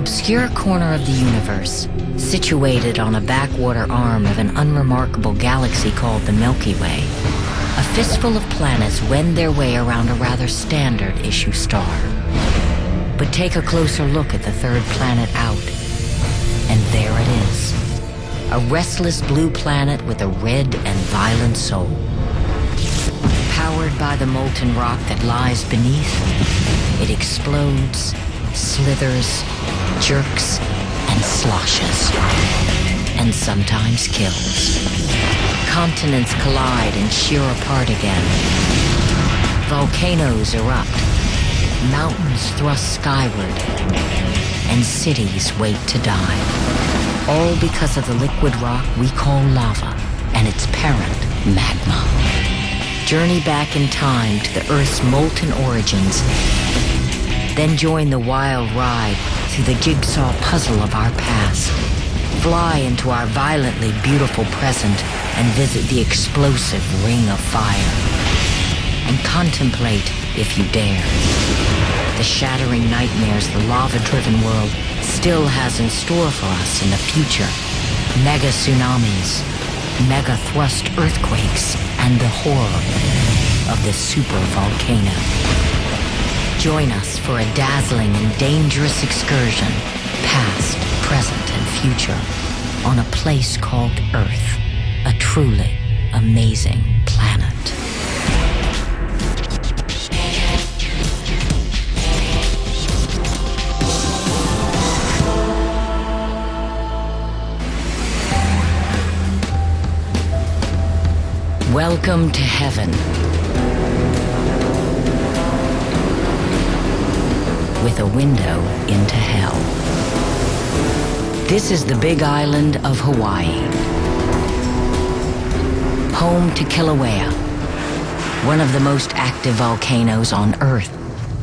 obscure corner of the universe, situated on a backwater arm of an unremarkable galaxy called the Milky Way, a fistful of planets wend their way around a rather standard-issue star. But take a closer look at the third planet out, and there it is. A restless blue planet with a red and violent soul. Powered by the molten rock that lies beneath, it explodes, slithers, jerks, and sloshes, and sometimes kills. Continents collide and shear apart again. Volcanoes erupt, mountains thrust skyward, and cities wait to die. All because of the liquid rock we call lava and its parent, magma. Journey back in time to the Earth's molten origins, then join the wild ride through the jigsaw puzzle of our past. Fly into our violently beautiful present and visit the explosive ring of fire. And contemplate, if you dare, the shattering nightmares the lava-driven world still has in store for us in the future. Mega tsunamis, mega thrust earthquakes, and the horror of the super volcano. Join us for a dazzling and dangerous excursion, past, present, and future, on a place called Earth, a truly amazing planet. Welcome to heaven, with a window into hell. This is the Big Island of Hawaii, home to Kilauea, one of the most active volcanoes on Earth,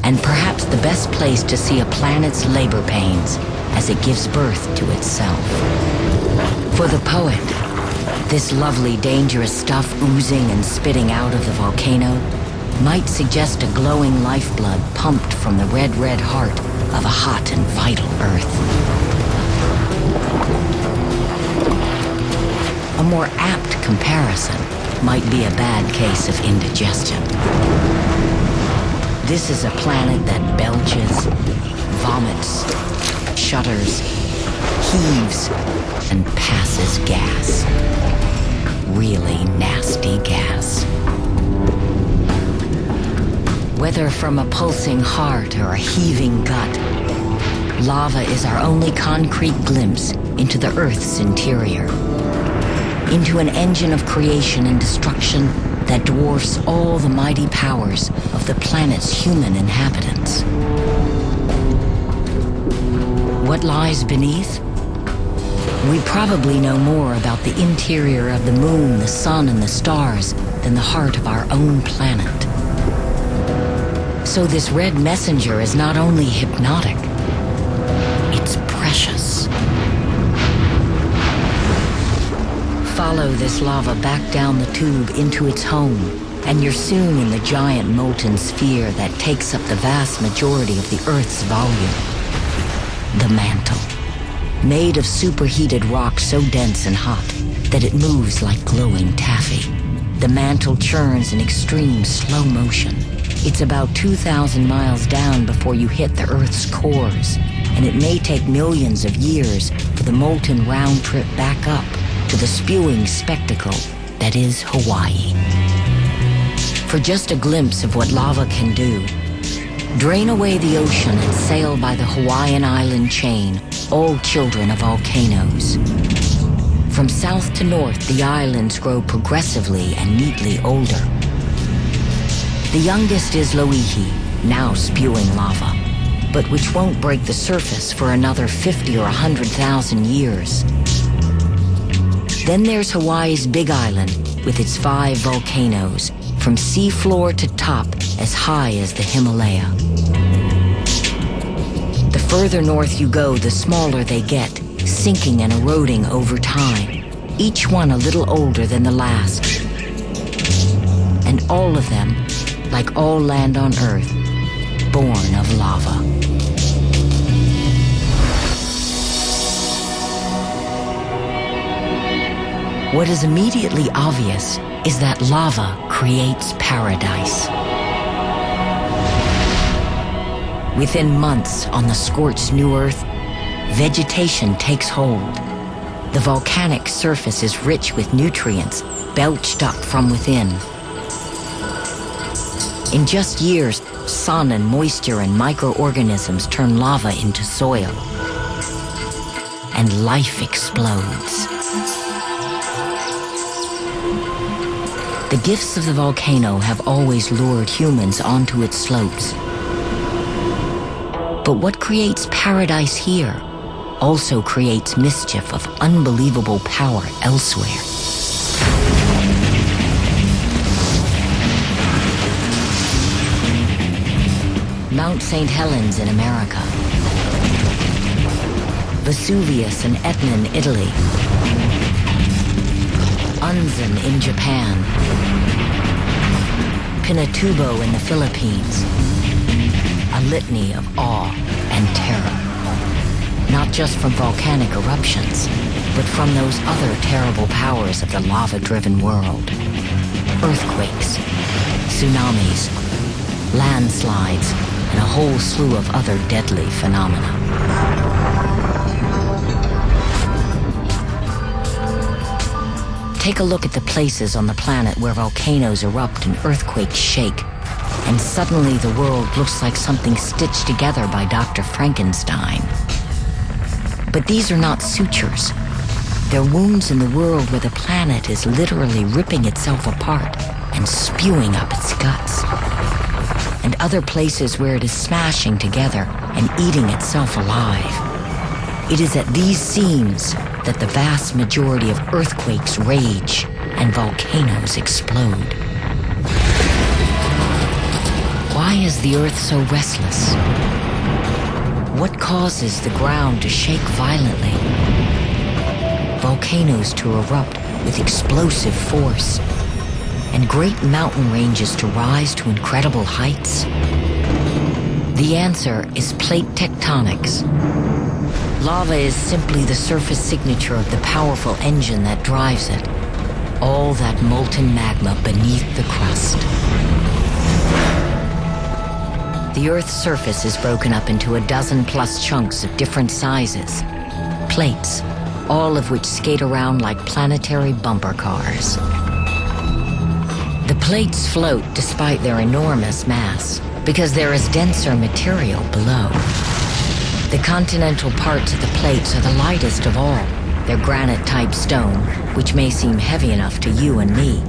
and perhaps the best place to see a planet's labor pains as it gives birth to itself. For the poet, this lovely, dangerous stuff oozing and spitting out of the volcano might suggest a glowing lifeblood pumped from the red, red heart of a hot and vital Earth. A more apt comparison might be a bad case of indigestion. This is a planet that belches, vomits, shudders, heaves, and passes gas. Really nasty gas. Whether from a pulsing heart or a heaving gut, lava is our only concrete glimpse into the Earth's interior, into an engine of creation and destruction that dwarfs all the mighty powers of the planet's human inhabitants. What lies beneath? We probably know more about the interior of the moon, the sun, and the stars than the heart of our own planet. So this red messenger is not only hypnotic, it's precious. Follow this lava back down the tube into its home, and you're soon in the giant molten sphere that takes up the vast majority of the Earth's volume. The mantle. Made of superheated rock so dense and hot that it moves like glowing taffy. The mantle churns in extreme slow motion. It's about 2,000 miles down before you hit the Earth's cores, and it may take millions of years for the molten round trip back up to the spewing spectacle that is Hawaii. For just a glimpse of what lava can do, drain away the ocean and sail by the Hawaiian island chain, all children of volcanoes. From south to north, the islands grow progressively and neatly older. The youngest is Loihi, now spewing lava, but which won't break the surface for another 50 or 100,000 years. Then there's Hawaii's Big Island with its 5 volcanoes, from seafloor to top as high as the Himalaya. The further north you go, the smaller they get, sinking and eroding over time, each one a little older than the last. And all of them, like all land on Earth, born of lava. What is immediately obvious is that lava creates paradise. Within months on the scorched new Earth, vegetation takes hold. The volcanic surface is rich with nutrients belched up from within. In just years, sun and moisture and microorganisms turn lava into soil. And life explodes. The gifts of the volcano have always lured humans onto its slopes. But what creates paradise here also creates mischief of unbelievable power elsewhere. Mount St. Helens in America, Vesuvius and Etna in Italy, Unzen in Japan, Pinatubo in the Philippines. A litany of awe and terror. Not just from volcanic eruptions, but from those other terrible powers of the lava-driven world. Earthquakes, tsunamis, landslides, and a whole slew of other deadly phenomena. Take a look at the places on the planet where volcanoes erupt and earthquakes shake, and suddenly the world looks like something stitched together by Dr. Frankenstein. But these are not sutures. They're wounds in the world where the planet is literally ripping itself apart and spewing up its guts. And other places where it is smashing together and eating itself alive. It is at these seams that the vast majority of earthquakes rage and volcanoes explode. Why is the Earth so restless? What causes the ground to shake violently? Volcanoes to erupt with explosive force, and great mountain ranges to rise to incredible heights? The answer is plate tectonics. Lava is simply the surface signature of the powerful engine that drives it. All that molten magma beneath the crust. The Earth's surface is broken up into a dozen-plus chunks of different sizes. Plates, all of which skate around like planetary bumper cars. The plates float despite their enormous mass, because there is denser material below. The continental parts of the plates are the lightest of all. Their granite-type stone, which may seem heavy enough to you and me,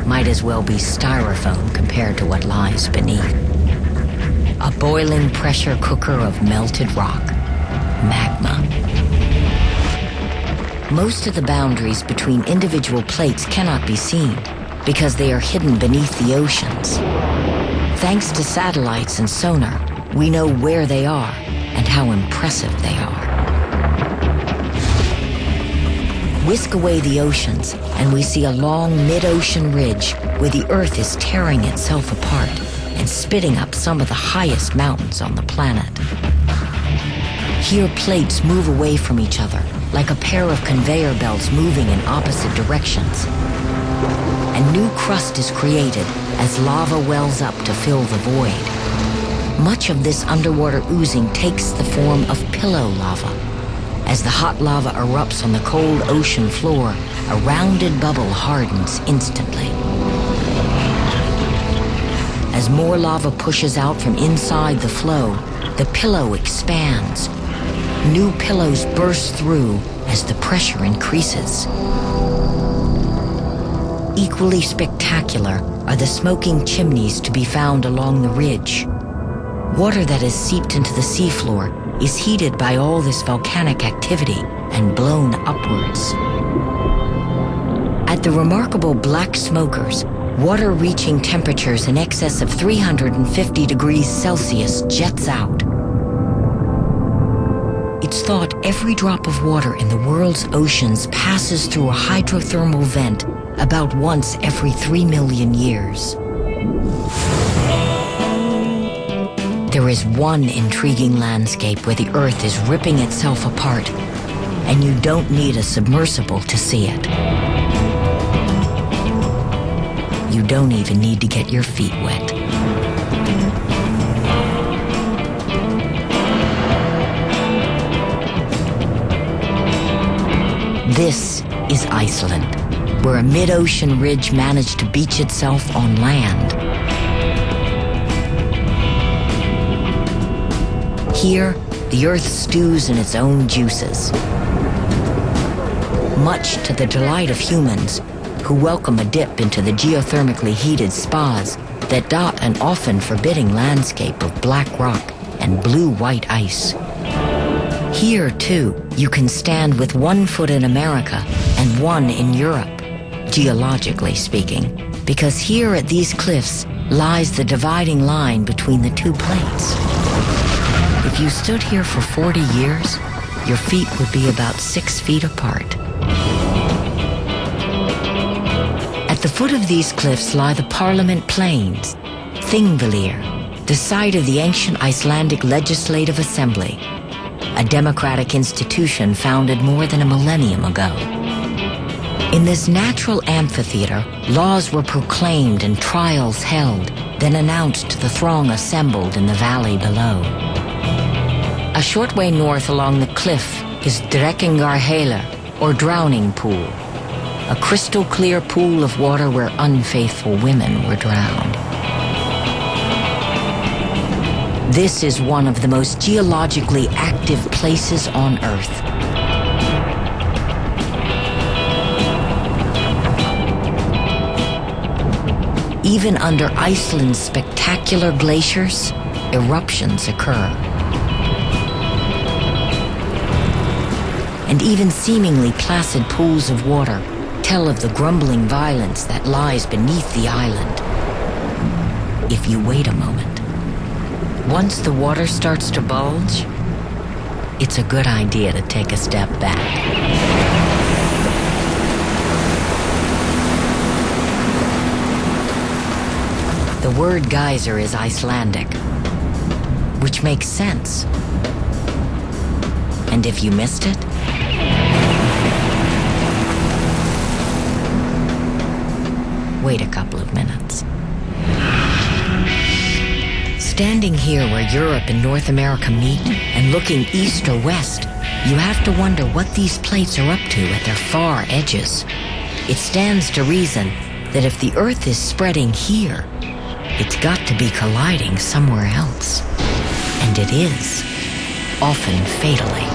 might as well be styrofoam compared to what lies beneath. A boiling pressure cooker of melted rock, magma. Most of the boundaries between individual plates cannot be seen because they are hidden beneath the oceans. Thanks to satellites and sonar, we know where they are and how impressive they are. Whisk away the oceans, and we see a long mid-ocean ridge where the Earth is tearing itself apart and spitting up some of the highest mountains on the planet. Here, plates move away from each other like a pair of conveyor belts moving in opposite directions. And new crust is created as lava wells up to fill the void. Much of this underwater oozing takes the form of pillow lava. As the hot lava erupts on the cold ocean floor, a rounded bubble hardens instantly. As more lava pushes out from inside the flow, the pillow expands. New pillows burst through as the pressure increases. Equally spectacular are the smoking chimneys to be found along the ridge. Water that has seeped into the seafloor is heated by all this volcanic activity and blown upwards. At the remarkable Black Smokers, water reaching temperatures in excess of 350 degrees Celsius jets out. It's thought every drop of water in the world's oceans passes through a hydrothermal vent about once every 3 million years. There is one intriguing landscape where the Earth is ripping itself apart, and you don't need a submersible to see it. You don't even need to get your feet wet. This is Iceland, where a mid-ocean ridge managed to beach itself on land. Here, the Earth stews in its own juices, much to the delight of humans, who welcome a dip into the geothermically heated spas that dot an often forbidding landscape of black rock and blue-white ice. Here, too, you can stand with one foot in America and one in Europe, geologically speaking, because here at these cliffs lies the dividing line between the two plates. If you stood here for 40 years, your feet would be about 6 feet apart. At the foot of these cliffs lie the Parliament Plains, Thingvellir, the site of the ancient Icelandic Legislative Assembly, a democratic institution founded more than a millennium ago. In this natural amphitheater, laws were proclaimed and trials held, then announced to the throng assembled in the valley below. A short way north along the cliff is Drekkingarheilur, or Drowning Pool, a crystal-clear pool of water where unfaithful women were drowned. This is one of the most geologically active places on Earth. Even under Iceland's spectacular glaciers, eruptions occur. And even seemingly placid pools of water tell of the grumbling violence that lies beneath the island. If you wait a moment, once the water starts to bulge, it's a good idea to take a step back. The word geyser is Icelandic, which makes sense. And if you missed it, wait a couple of minutes. Standing here where Europe and North America meet, and looking east or west, you have to wonder what these plates are up to at their far edges. It stands to reason that if the Earth is spreading here, it's got to be colliding somewhere else. And it is, often fatally.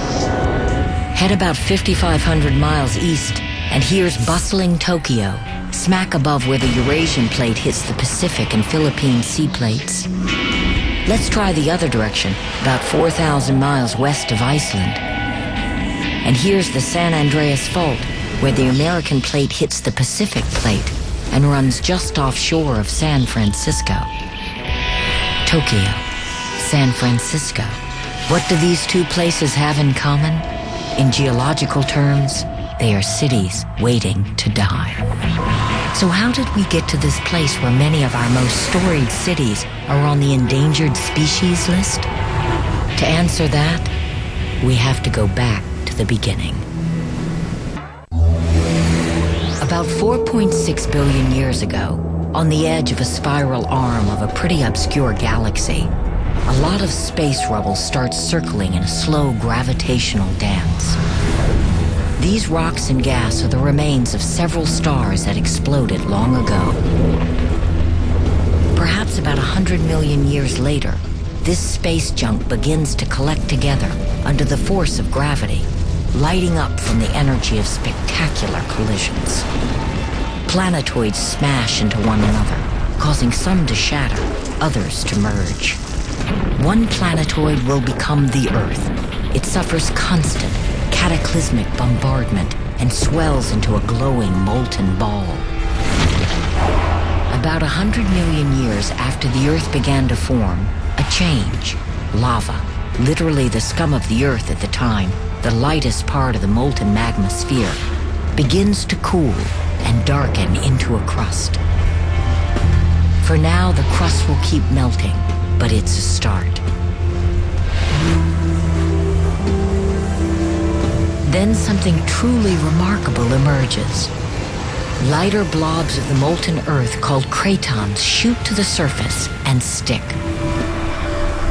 Head about 5,500 miles east, and here's bustling Tokyo, smack above where the Eurasian plate hits the Pacific and Philippine sea plates. Let's try the other direction, about 4,000 miles west of Iceland. And here's the San Andreas Fault, where the American plate hits the Pacific plate and runs just offshore of San Francisco. Tokyo, San Francisco. What do these two places have in common? In geological terms, they are cities waiting to die. So how did we get to this place where many of our most storied cities are on the endangered species list? To answer that, we have to go back to the beginning. About 4.6 billion years ago, on the edge of a spiral arm of a pretty obscure galaxy, a lot of space rubble starts circling in a slow gravitational dance. These rocks and gas are the remains of several stars that exploded long ago. Perhaps about 100 million years later, this space junk begins to collect together under the force of gravity, lighting up from the energy of spectacular collisions. Planetoids smash into one another, causing some to shatter, others to merge. One planetoid will become the Earth. It suffers constant, cataclysmic bombardment and swells into a glowing molten ball. About 100 million years after the Earth began to form, a change, lava, literally the scum of the Earth at the time, the lightest part of the molten magma sphere, begins to cool and darken into a crust. For now, the crust will keep melting, but it's a start. Then something truly remarkable emerges. lighter blobs of the molten Earth called cratons shoot to the surface and stick,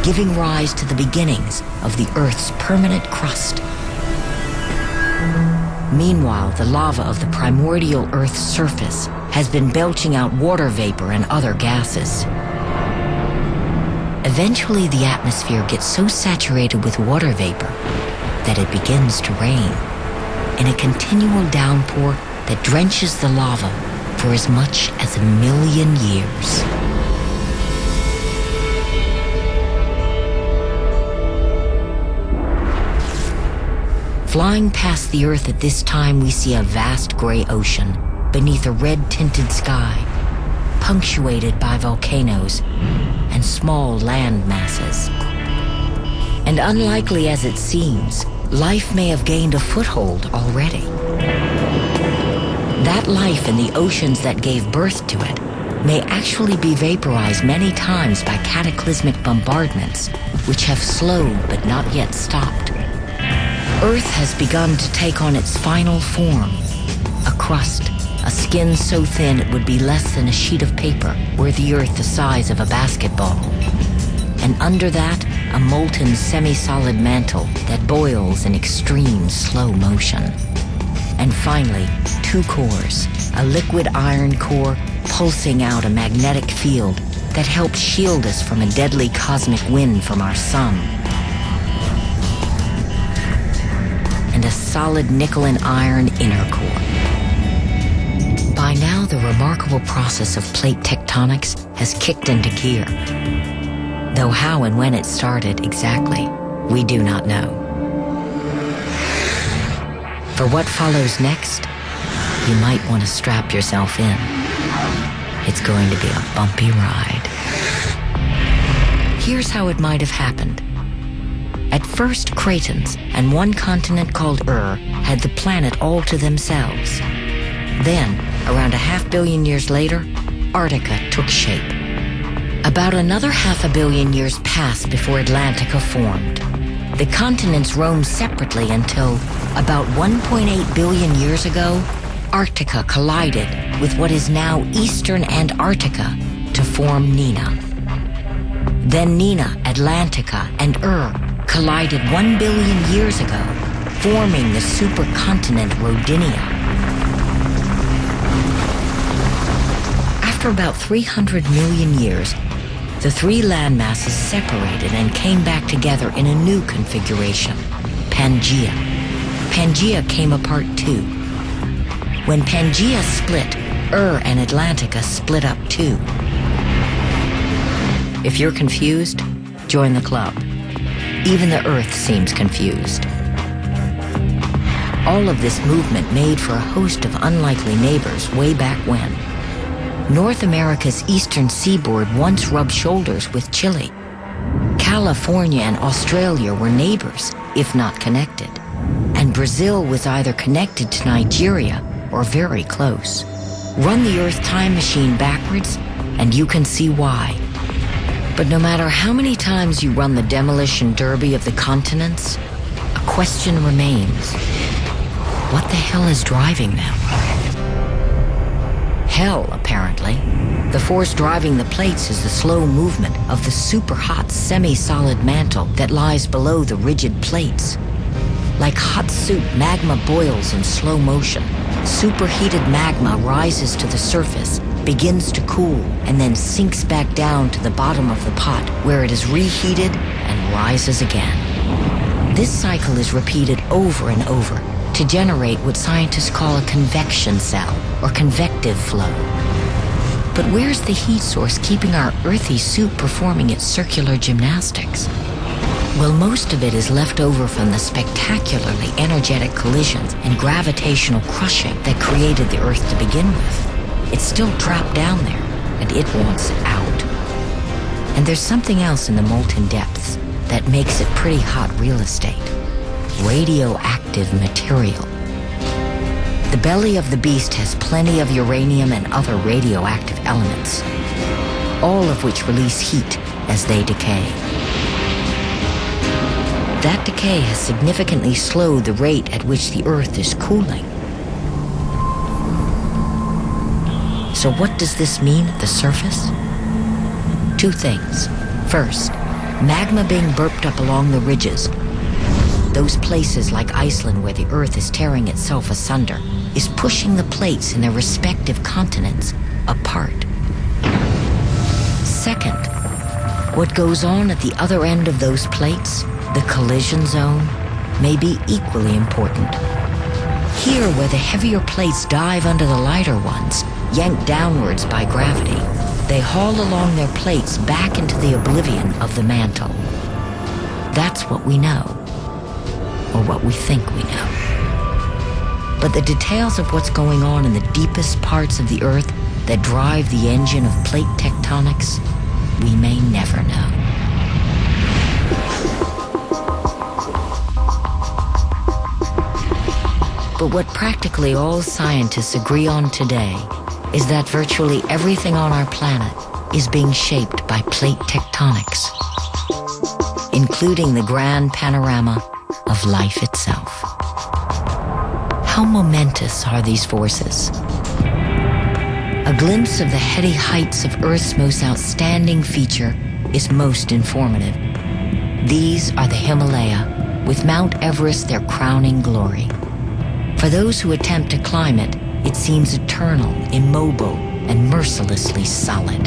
giving rise to the beginnings of the Earth's permanent crust. Meanwhile, the lava of the primordial Earth's surface has been belching out water vapor and other gases. Eventually, the atmosphere gets so saturated with water vapor that it begins to rain in a continual downpour that drenches the lava for as much as 1,000,000 years. Flying past the Earth at this time, we see a vast gray ocean beneath a red-tinted sky, punctuated by volcanoes and small land masses. And unlikely as it seems, life may have gained a foothold already. That life in the oceans that gave birth to it may actually be vaporized many times by cataclysmic bombardments, which have slowed but not yet stopped. Earth has begun to take on its final form, a crust, a skin so thin it would be less than a sheet of paper were the Earth the size of a basketball. And under that, a molten semi-solid mantle that boils in extreme slow motion. And finally, two cores, a liquid iron core pulsing out a magnetic field that helps shield us from a deadly cosmic wind from our sun. And a solid nickel and iron inner core. By now, the remarkable process of plate tectonics has kicked into gear. Though how and when it started exactly, we do not know. For what follows next, you might want to strap yourself in. It's going to be a bumpy ride. Here's how it might have happened. At first, Cratons and one continent called had the planet all to themselves. Then, around 500 million years later, Antarctica took shape. About another 500 million years passed before Atlantica formed. The continents roamed separately until, about 1.8 billion years ago, Antarctica collided with what is now Eastern Antarctica to form Nina. Then Nina, Atlantica, and collided 1 billion years ago, forming the supercontinent Rodinia. After about 300 million years, the three landmasses separated and came back together in a new configuration, Pangaea. Pangaea came apart too. When Pangaea split, and Atlantica split up too. If you're confused, join the club. Even the Earth seems confused. All of this movement made for a host of unlikely neighbors way back when. North America's eastern seaboard once rubbed shoulders with Chile. California and Australia were neighbors, if not connected. And Brazil was either connected to Nigeria or very close. Run the Earth time machine backwards, and you can see why. But no matter how many times you run the demolition derby of the continents, a question remains. What the hell is driving them? Hell, apparently. The force driving the plates is the slow movement of the super-hot semi-solid mantle that lies below the rigid plates. Like hot soup, magma boils in slow motion. Superheated magma rises to the surface, begins to cool, and then sinks back down to the bottom of the pot, where it is reheated and rises again. This cycle is repeated over and over to generate what scientists call a convection cell, or convective flow. But where's the heat source keeping our earthy soup performing its circular gymnastics? Well, most of it is left over from the spectacularly energetic collisions and gravitational crushing that created the Earth to begin with. It's still trapped down there, and it wants out. And there's something else in the molten depths that makes it pretty hot real estate. Radioactive material. The belly of the beast has plenty of uranium and other radioactive elements, all of which release heat as they decay. That decay has significantly slowed the rate at which the Earth is cooling. So what does this mean at the surface? Two things. First, magma being burped up along the ridges. Those places like Iceland where the Earth is tearing itself asunder is pushing the plates in their respective continents apart. Second, what goes on at the other end of those plates, the collision zone, may be equally important. Here, where the heavier plates dive under the lighter ones, yanked downwards by gravity, they haul along their plates back into the oblivion of the mantle. That's what we know, or what we think we know. But the details of what's going on in the deepest parts of the Earth that drive the engine of plate tectonics, we may never know. But what practically all scientists agree on today is that virtually everything on our planet is being shaped by plate tectonics, including the grand panorama of life itself. How momentous are these forces? A glimpse of the heady heights of Earth's most outstanding feature is most informative. These are the Himalaya, with Mount Everest their crowning glory. For those who attempt to climb it, it seems eternal, immobile, and mercilessly solid.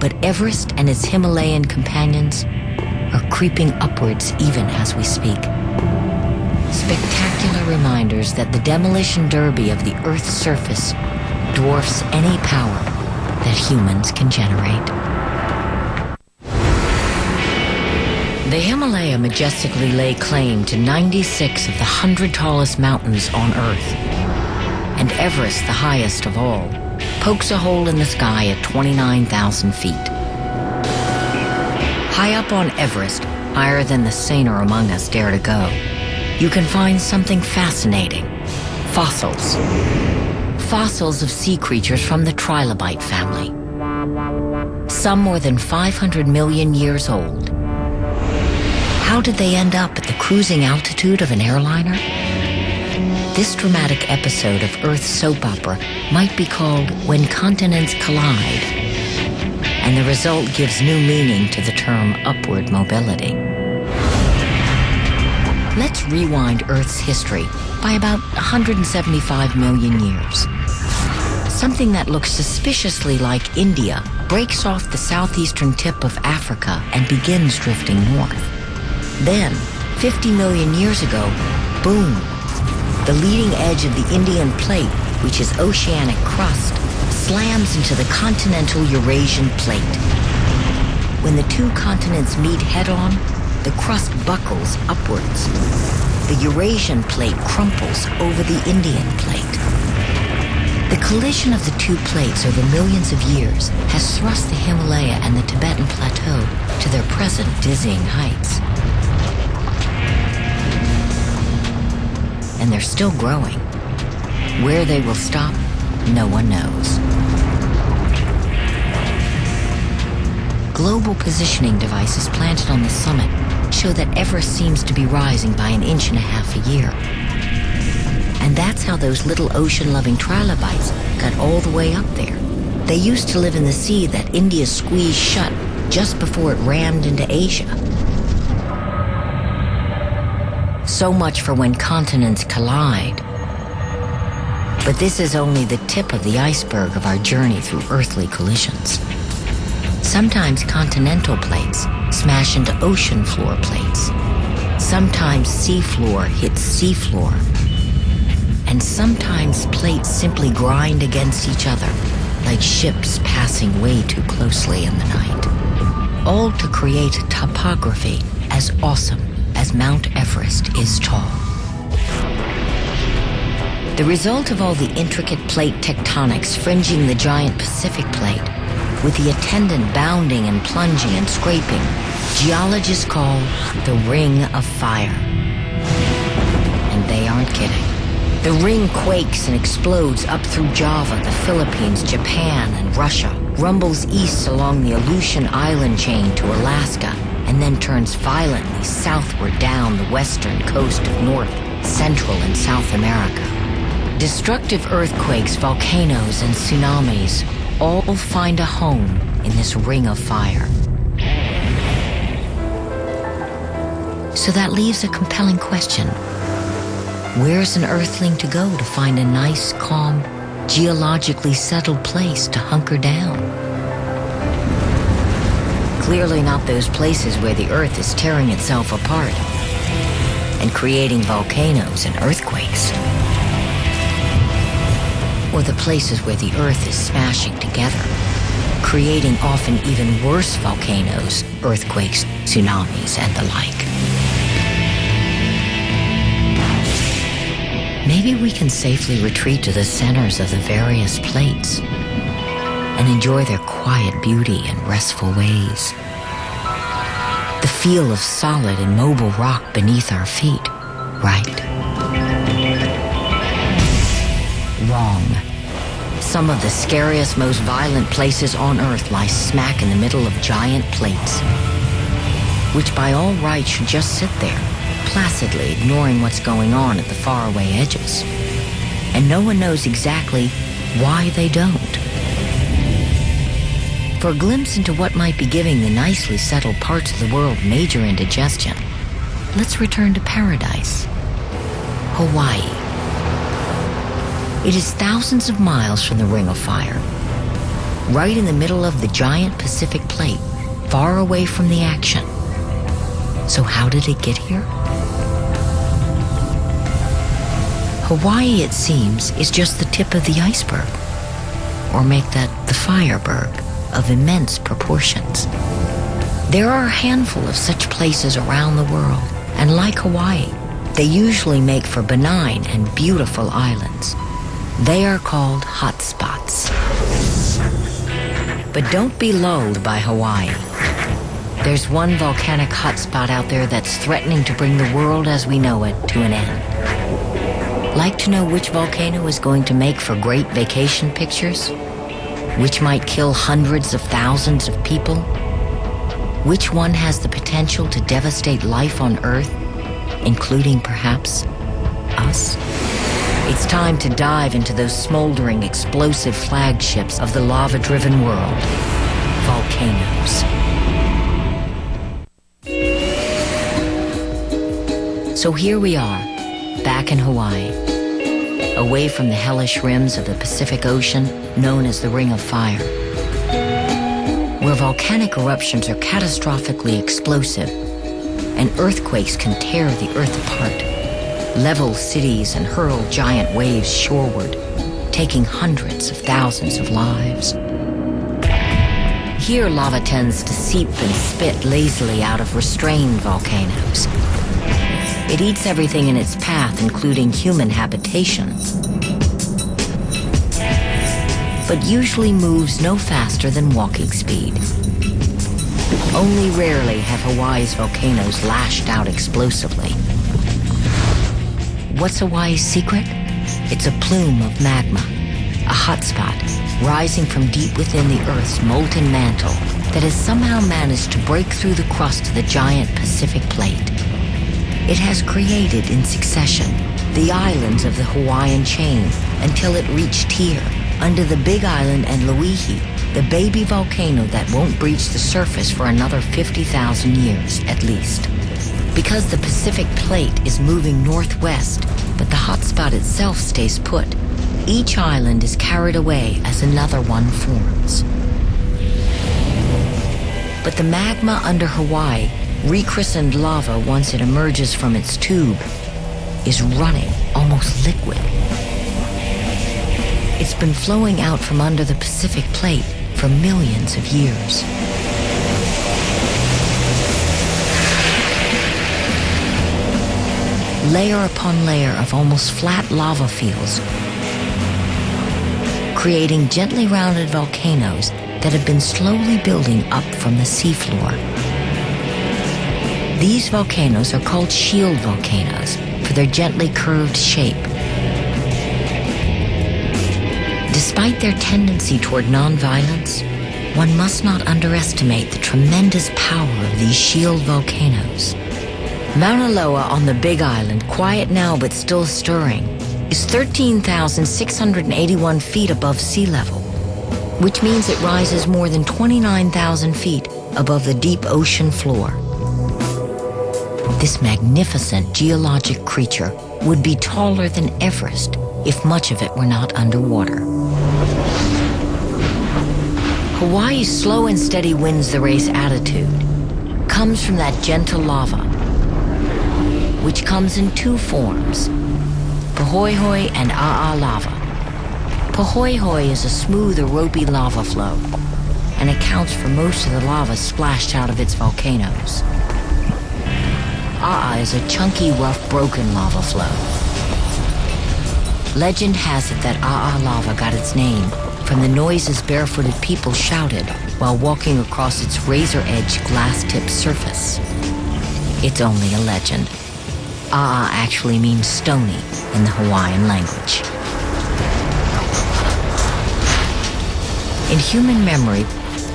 But Everest and its Himalayan companions are creeping upwards even as we speak. Spectacular reminders that the demolition derby of the Earth's surface dwarfs any power that humans can generate. The Himalaya majestically lay claim to 96 of the 100 tallest mountains on Earth. And Everest, the highest of all, pokes a hole in the sky at 29,000 feet. High up on Everest, higher than the saner among us dare to go, you can find something fascinating: fossils. Fossils of sea creatures from the trilobite family. Some more than 500 million years old. How did they end up at the cruising altitude of an airliner? This dramatic episode of Earth's soap opera might be called When Continents Collide, and the result gives new meaning to the term upward mobility. Let's rewind Earth's history by about 175 million years. Something that looks suspiciously like India breaks off the southeastern tip of Africa and begins drifting north. Then, 50 million years ago, boom, the leading edge of the Indian plate, which is oceanic crust, slams into the continental Eurasian plate. When the two continents meet head-on, the crust buckles upwards. The Eurasian plate crumples over the Indian plate. The collision of the two plates over millions of years has thrust the Himalaya and the Tibetan Plateau to their present dizzying heights. And they're still growing. Where they will stop, no one knows. Global positioning devices planted on the summit show that Everest seems to be rising by 1.5 inches a year. And that's how those little ocean-loving trilobites got all the way up there. They used to live in the sea that India squeezed shut just before it rammed into Asia. So much for when continents collide. But this is only the tip of the iceberg of our journey through earthly collisions. Sometimes continental plates smash into ocean floor plates. Sometimes sea floor hits sea floor. And sometimes plates simply grind against each other, like ships passing way too closely in the night. All to create a topography as awesome as Mount Everest is tall. The result of all the intricate plate tectonics fringing the giant Pacific plate, with the attendant bounding and plunging and scraping, geologists call the Ring of Fire. And they aren't kidding. The ring quakes and explodes up through Java, the Philippines, Japan, and Russia, rumbles east along the Aleutian Island chain to Alaska, and then turns violently southward down the western coast of North, Central, and South America. Destructive earthquakes, volcanoes, and tsunamis all find a home in this ring of fire. So that leaves a compelling question. Where's an Earthling to go to find a nice, calm, geologically settled place to hunker down? Clearly not those places where the Earth is tearing itself apart and creating volcanoes and earthquakes. Or the places where the Earth is smashing together, creating often even worse volcanoes, earthquakes, tsunamis, and the like. Maybe we can safely retreat to the centers of the various plates and enjoy their quiet beauty and restful ways. The feel of solid and mobile rock beneath our feet, right? Wrong. Some of the scariest, most violent places on Earth lie smack in the middle of giant plates, which by all rights should just sit there, placidly ignoring what's going on at the faraway edges. And no one knows exactly why they don't. For a glimpse into what might be giving the nicely settled parts of the world major indigestion, let's return to paradise, Hawaii. It is thousands of miles from the Ring of Fire, right in the middle of the giant Pacific Plate, far away from the action. So how did it get here? Hawaii, it seems, is just the tip of the iceberg, or make that the Fireberg, of immense proportions. There are a handful of such places around the world, and like Hawaii, they usually make for benign and beautiful islands. They are called hotspots. But don't be lulled by Hawaii. There's one volcanic hotspot out there that's threatening to bring the world as we know it to an end. Like to know which volcano is going to make for great vacation pictures? Which might kill hundreds of thousands of people? Which one has the potential to devastate life on Earth, including perhaps us? It's time to dive into those smoldering, explosive flagships of the lava-driven world, volcanoes. So here we are, back in Hawaii, away from the hellish rims of the Pacific Ocean known as the Ring of Fire, where volcanic eruptions are catastrophically explosive and earthquakes can tear the Earth apart, level cities and hurl giant waves shoreward, taking hundreds of thousands of lives. Here lava tends to seep and spit lazily out of restrained volcanoes. It eats everything in its path, including human habitation, but usually moves no faster than walking speed. Only rarely have Hawaii's volcanoes lashed out explosively. What's Hawaii's secret? It's a plume of magma, a hotspot rising from deep within the Earth's molten mantle that has somehow managed to break through the crust of the giant Pacific Plate. It has created in succession the islands of the Hawaiian chain until it reached here, under the Big Island and Loihi, the baby volcano that won't breach the surface for another 50,000 years at least. Because the Pacific Plate is moving northwest, but the hotspot itself stays put, each island is carried away as another one forms. But the magma under Hawaii, rechristened lava once it emerges from its tube, is running almost liquid. It's been flowing out from under the Pacific Plate for millions of years. Layer upon layer of almost flat lava fields, creating gently rounded volcanoes that have been slowly building up from the seafloor. These volcanoes are called shield volcanoes for their gently curved shape. Despite their tendency toward nonviolence, one must not underestimate the tremendous power of these shield volcanoes. Mauna Loa on the Big Island, quiet now but still stirring, is 13,681 feet above sea level, which means it rises more than 29,000 feet above the deep ocean floor. This magnificent geologic creature would be taller than Everest if much of it were not underwater. Hawaii's slow and steady wins the race attitude comes from that gentle lava, which comes in two forms, Pahoehoe and A'a lava. Pahoehoe is a smooth or ropey lava flow and accounts for most of the lava splashed out of its volcanoes. A'a is a chunky, rough, broken lava flow. Legend has it that A'a lava got its name from the noises barefooted people shouted while walking across its razor-edged glass-tipped surface. It's only a legend. A'a actually means stony in the Hawaiian language. In human memory,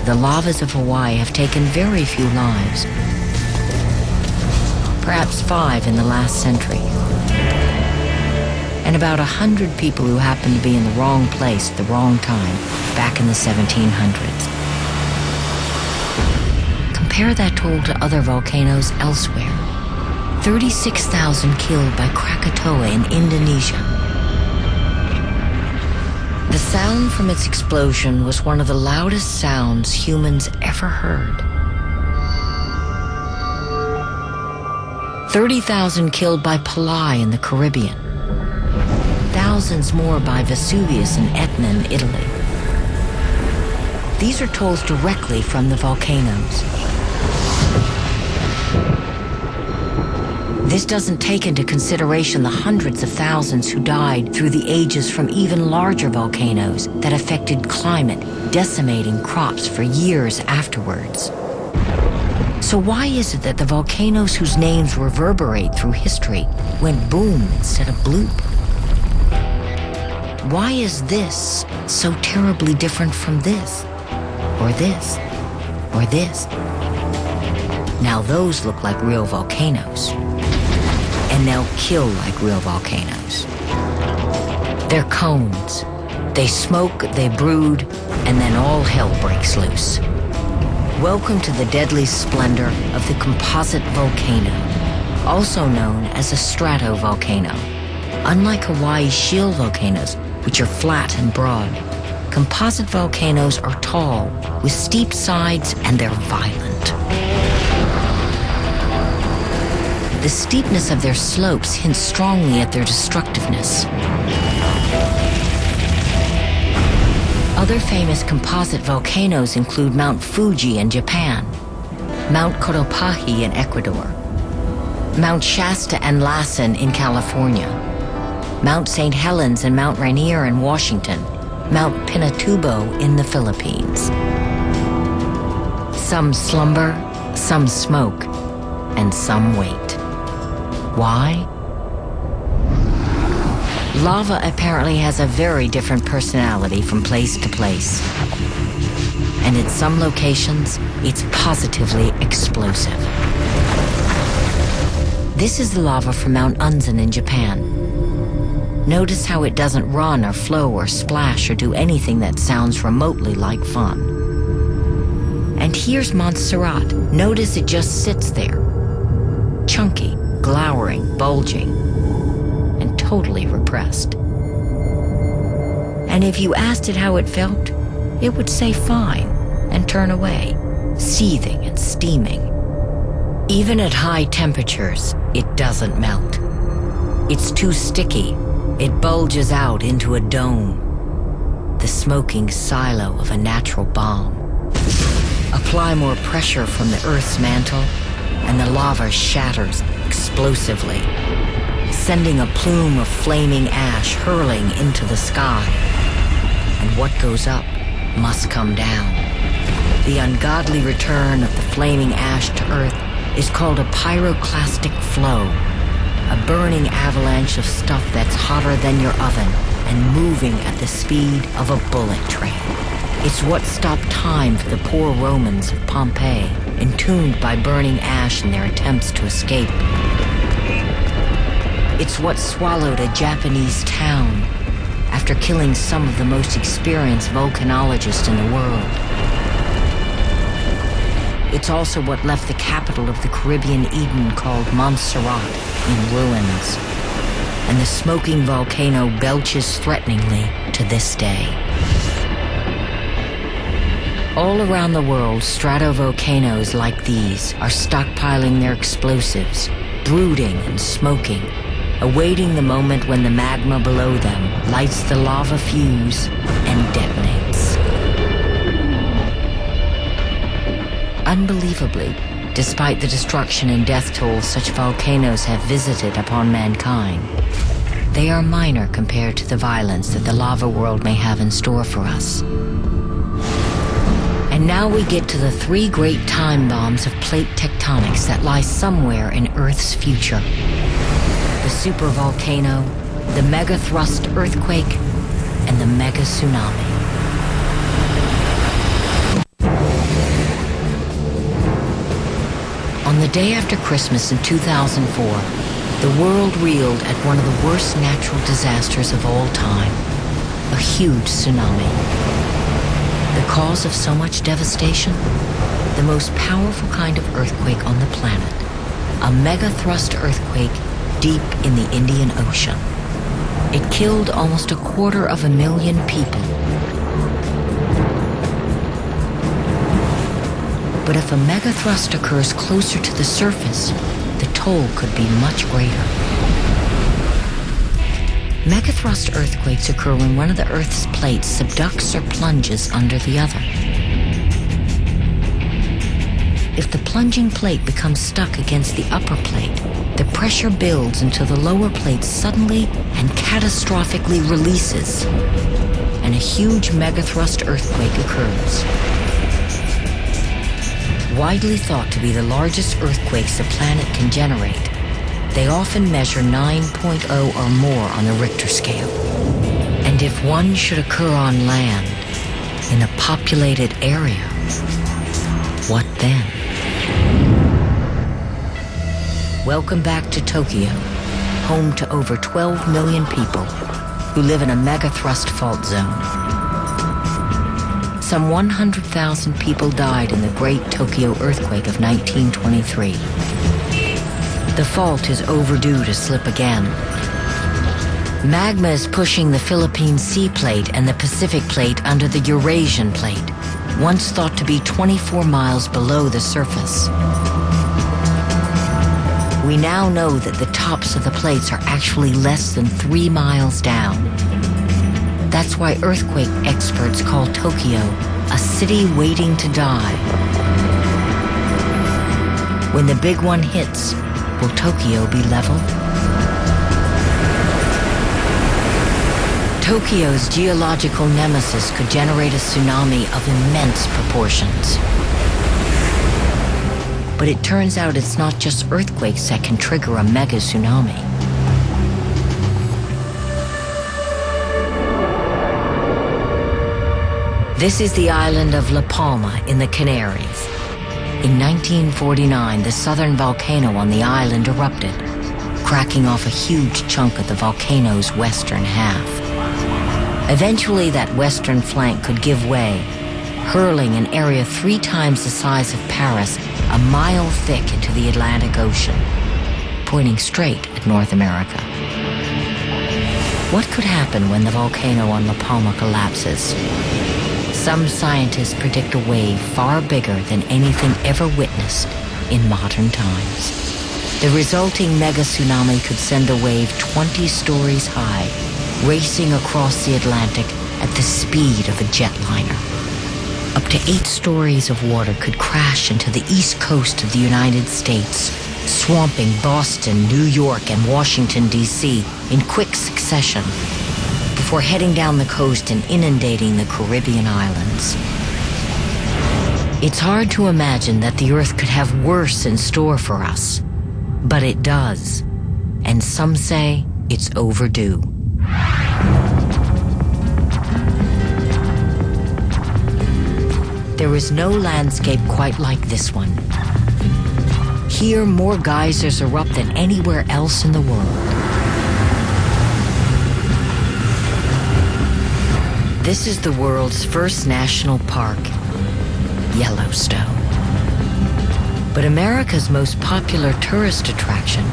the lavas of Hawaii have taken very few lives. Perhaps 5 in the last century. And about 100 people who happened to be in the wrong place at the wrong time back in the 1700s. Compare that toll to other volcanoes elsewhere. 36,000 killed by Krakatoa in Indonesia. The sound from its explosion was one of the loudest sounds humans ever heard. 30,000 killed by Palai in the Caribbean. Thousands more by Vesuvius and Etna in Italy. These are tolls directly from the volcanoes. This doesn't take into consideration the hundreds of thousands who died through the ages from even larger volcanoes that affected climate, decimating crops for years afterwards. So why is it that the volcanoes whose names reverberate through history went boom instead of bloop? Why is this so terribly different from this, or this, or this? Now those look like real volcanoes, and they'll kill like real volcanoes. They're cones. They smoke, they brood, and then all hell breaks loose. Welcome to the deadly splendor of the composite volcano, also known as a stratovolcano. Unlike Hawaii's shield volcanoes, which are flat and broad, composite volcanoes are tall, with steep sides, and they're violent. The steepness of their slopes hints strongly at their destructiveness. Other famous composite volcanoes include Mount Fuji in Japan, Mount Cotopaxi in Ecuador, Mount Shasta and Lassen in California, Mount St. Helens and Mount Rainier in Washington, Mount Pinatubo in the Philippines. Some slumber, some smoke, and some wait. Why? Lava apparently has a very different personality from place to place. And in some locations, it's positively explosive. This is the lava from Mount Unzen in Japan. Notice how it doesn't run or flow or splash or do anything that sounds remotely like fun. And here's Montserrat. Notice it just sits there. Chunky, glowering, bulging, and totally repressed. And if you asked it how it felt, it would say fine and turn away, seething and steaming. Even at high temperatures, it doesn't melt. It's too sticky. It bulges out into a dome, the smoking silo of a natural bomb. Apply more pressure from the Earth's mantle, and the lava shatters explosively, sending a plume of flaming ash hurling into the sky. And what goes up must come down. The ungodly return of the flaming ash to Earth is called a pyroclastic flow, a burning avalanche of stuff that's hotter than your oven and moving at the speed of a bullet train. It's what stopped time for the poor Romans of Pompeii, entombed by burning ash in their attempts to escape. It's what swallowed a Japanese town after killing some of the most experienced volcanologists in the world. It's also what left the capital of the Caribbean Eden called Montserrat in ruins. And the smoking volcano belches threateningly to this day. All around the world, stratovolcanoes like these are stockpiling their explosives, brooding and smoking, awaiting the moment when the magma below them lights the lava fuse and detonates. Unbelievably, despite the destruction and death toll such volcanoes have visited upon mankind, they are minor compared to the violence that the lava world may have in store for us. And now we get to the three great time bombs of plate tectonics that lie somewhere in Earth's future. The supervolcano, the megathrust earthquake, and the mega tsunami. On the day after Christmas in 2004, the world reeled at one of the worst natural disasters of all time, a huge tsunami. The cause of so much devastation? The most powerful kind of earthquake on the planet, a megathrust earthquake deep in the Indian Ocean. It killed almost 250,000 people. But if a megathrust occurs closer to the surface, the toll could be much greater. Megathrust earthquakes occur when one of the Earth's plates subducts or plunges under the other. If the plunging plate becomes stuck against the upper plate, the pressure builds until the lower plate suddenly and catastrophically releases, and a huge megathrust earthquake occurs. Widely thought to be the largest earthquakes the planet can generate, they often measure 9.0 or more on the Richter scale. And if one should occur on land, in a populated area, what then? Welcome back to Tokyo, home to over 12 million people who live in a megathrust fault zone. Some 100,000 people died in the Great Tokyo Earthquake of 1923. The fault is overdue to slip again. Magma is pushing the Philippine Sea Plate and the Pacific Plate under the Eurasian Plate, once thought to be 24 miles below the surface. We now know that the tops of the plates are actually less than 3 miles down. That's why earthquake experts call Tokyo a city waiting to die. When the big one hits, will Tokyo be level? Tokyo's geological nemesis could generate a tsunami of immense proportions. But it turns out it's not just earthquakes that can trigger a mega tsunami. This is the island of La Palma in the Canaries. In 1949, the southern volcano on the island erupted, cracking off a huge chunk of the volcano's western half. Eventually, that western flank could give way, hurling an area 3 times the size of Paris a mile thick into the Atlantic Ocean, pointing straight at North America. What could happen when the volcano on La Palma collapses? Some scientists predict a wave far bigger than anything ever witnessed in modern times. The resulting mega tsunami could send a wave 20 stories high, racing across the Atlantic at the speed of a jetliner. Up to 8 stories of water could crash into the east coast of the United States, swamping Boston, New York, and Washington, D.C. in quick succession, before heading down the coast and inundating the Caribbean islands. It's hard to imagine that the Earth could have worse in store for us, but it does, and some say it's overdue. There is no landscape quite like this one. Here, more geysers erupt than anywhere else in the world. This is the world's first national park, Yellowstone. But America's most popular tourist attraction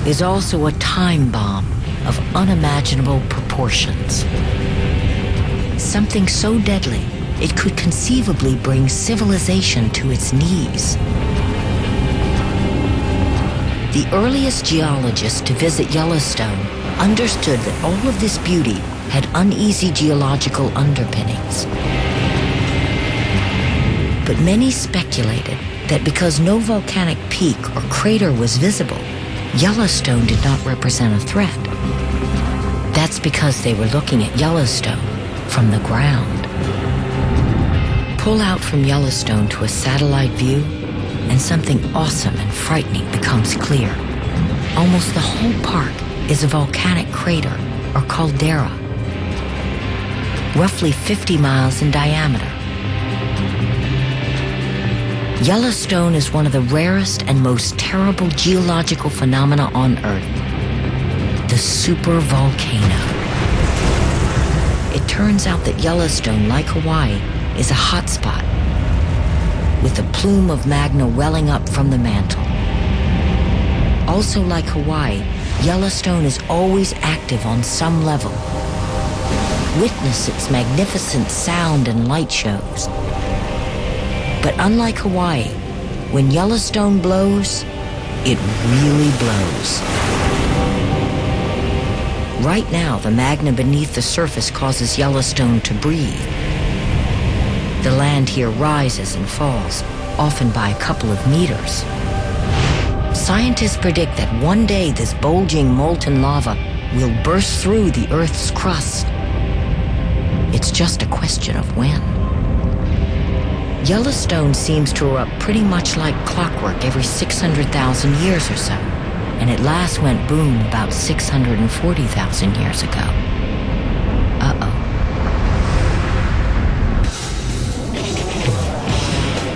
is also a time bomb of unimaginable proportions. Something so deadly, it could conceivably bring civilization to its knees. The earliest geologists to visit Yellowstone understood that all of this beauty had uneasy geological underpinnings. But many speculated that because no volcanic peak or crater was visible, Yellowstone did not represent a threat. That's because they were looking at Yellowstone from the ground. Pull out from Yellowstone to a satellite view, and something awesome and frightening becomes clear. Almost the whole park is a volcanic crater or caldera, roughly 50 miles in diameter. Yellowstone is one of the rarest and most terrible geological phenomena on Earth, the supervolcano. It turns out that Yellowstone, like Hawaii, is a hotspot with a plume of magma welling up from the mantle. Also like Hawaii, Yellowstone is always active on some level. Witness its magnificent sound and light shows. But unlike Hawaii, when Yellowstone blows, it really blows. Right now, the magma beneath the surface causes Yellowstone to breathe. The land here rises and falls, often by a couple of meters. Scientists predict that one day this bulging molten lava will burst through the Earth's crust. It's just a question of when. Yellowstone seems to erupt pretty much like clockwork every 600,000 years or so, and it last went boom about 640,000 years ago. Uh-oh.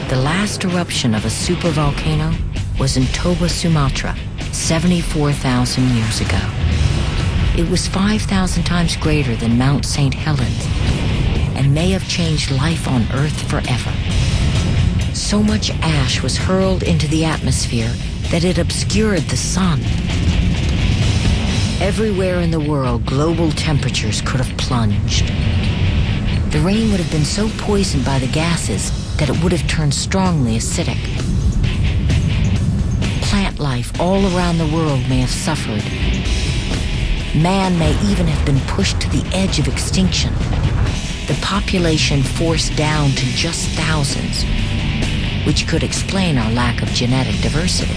The last eruption of a supervolcano was in Toba, Sumatra, 74,000 years ago. It was 5,000 times greater than Mount St. Helens and may have changed life on Earth forever. So much ash was hurled into the atmosphere that it obscured the sun. Everywhere in the world, global temperatures could have plunged. The rain would have been so poisoned by the gases that it would have turned strongly acidic. Plant life all around the world may have suffered. Man may even have been pushed to the edge of extinction. The population forced down to just thousands, which could explain our lack of genetic diversity.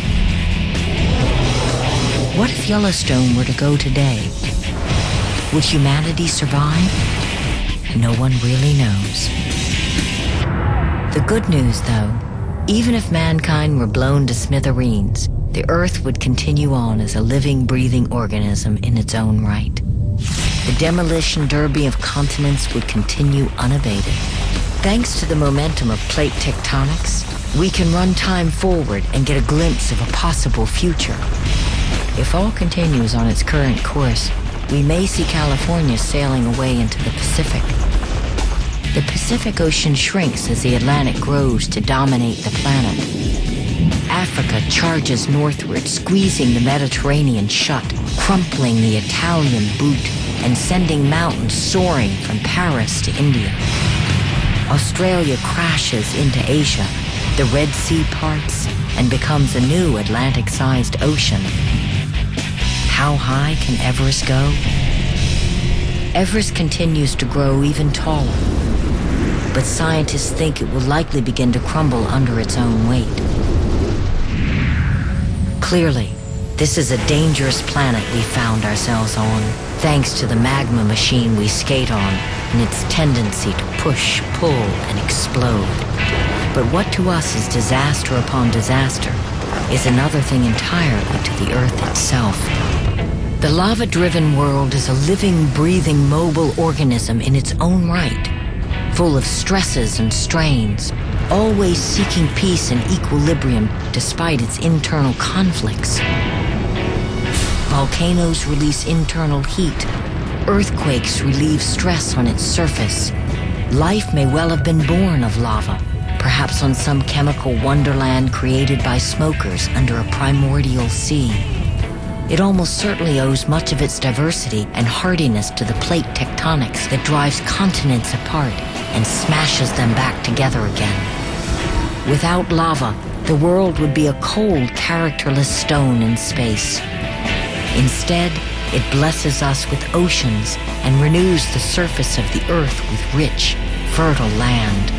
What if Yellowstone were to go today? Would humanity survive? No one really knows. The good news, though, even if mankind were blown to smithereens, the Earth would continue on as a living, breathing organism in its own right. The demolition derby of continents would continue unabated. Thanks to the momentum of plate tectonics, we can run time forward and get a glimpse of a possible future. If all continues on its current course, we may see California sailing away into the Pacific. The Pacific Ocean shrinks as the Atlantic grows to dominate the planet. Africa charges northward, squeezing the Mediterranean shut, crumpling the Italian boot, and sending mountains soaring from Paris to India. Australia crashes into Asia, the Red Sea parts, and becomes a new Atlantic-sized ocean. How high can Everest go? Everest continues to grow even taller, but scientists think it will likely begin to crumble under its own weight. Clearly, this is a dangerous planet we found ourselves on, thanks to the magma machine we skate on and its tendency to push, pull, and explode. But what to us is disaster upon disaster is another thing entirely to the Earth itself. The lava-driven world is a living, breathing, mobile organism in its own right, full of stresses and strains, always seeking peace and equilibrium despite its internal conflicts. Volcanoes release internal heat. Earthquakes relieve stress on its surface. Life may well have been born of lava, perhaps on some chemical wonderland created by smokers under a primordial sea. It almost certainly owes much of its diversity and hardiness to the plate tectonics that drives continents apart and smashes them back together again. Without lava, the world would be a cold, characterless stone in space. Instead, it blesses us with oceans and renews the surface of the earth with rich, fertile land.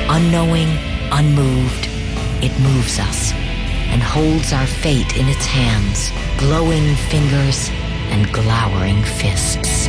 Unknowing, unmoved, it moves us and holds our fate in its hands, glowing fingers and glowering fists.